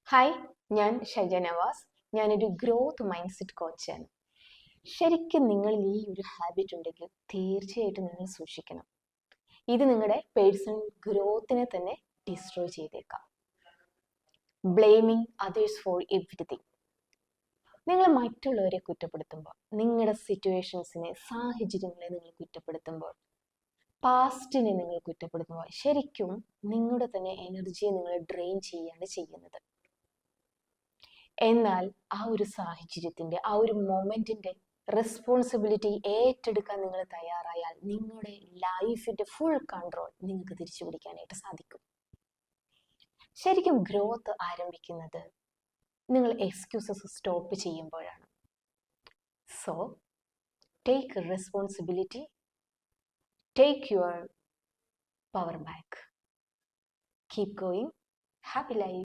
Hi, ഞാൻ ഷൈജ നവാസ്. ഞാനൊരു growth mind set കോച്ചാണ്. ശരിക്കും നിങ്ങളിൽ ഈ ഒരു ഹാബിറ്റ് ഉണ്ടെങ്കിൽ തീർച്ചയായിട്ടും നിങ്ങൾ സൂക്ഷിക്കണം. ഇത് നിങ്ങളുടെ പേഴ്സണൽ ഗ്രോത്തിനെ തന്നെ ഡിസ്ട്രോയ് ചെയ്തേക്കാം. Blaming others four everything. നിങ്ങൾ മറ്റുള്ളവരെ കുറ്റപ്പെടുത്തുമ്പോൾ, നിങ്ങളുടെ സിറ്റുവേഷൻസിനെ, സാഹചര്യങ്ങളെ നിങ്ങൾ കുറ്റപ്പെടുത്തുമ്പോൾ, പാസ്റ്റിനെ നിങ്ങൾ കുറ്റപ്പെടുത്തുമ്പോൾ, ശരിക്കും നിങ്ങളുടെ തന്നെ എനർജിയെ നിങ്ങൾ ഡ്രെയിൻ ചെയ്യാണ് ചെയ്യുന്നത്. എന്നാൽ ആ ഒരു സാഹചര്യത്തിന്റെ, ആ ഒരു മൊമെന്റിന്റെ റെസ്പോൺസിബിലിറ്റി ഏറ്റെടുക്കാൻ നിങ്ങൾ തയ്യാറായാൽ നിങ്ങളുടെ ലൈഫിന്റെ ഫുൾ കൺട്രോൾ നിങ്ങൾക്ക് തിരിച്ചു പിടിക്കാനായിട്ട് സാധിക്കും. ശരിക്കും ഗ്രോത്ത് ആരംഭിക്കുന്നത് നിങ്ങൾ എക്സ്ക്യൂസസ് സ്റ്റോപ്പ് ചെയ്യുമ്പോഴാണ്. So take responsibility, take your power back, keep going, happy life.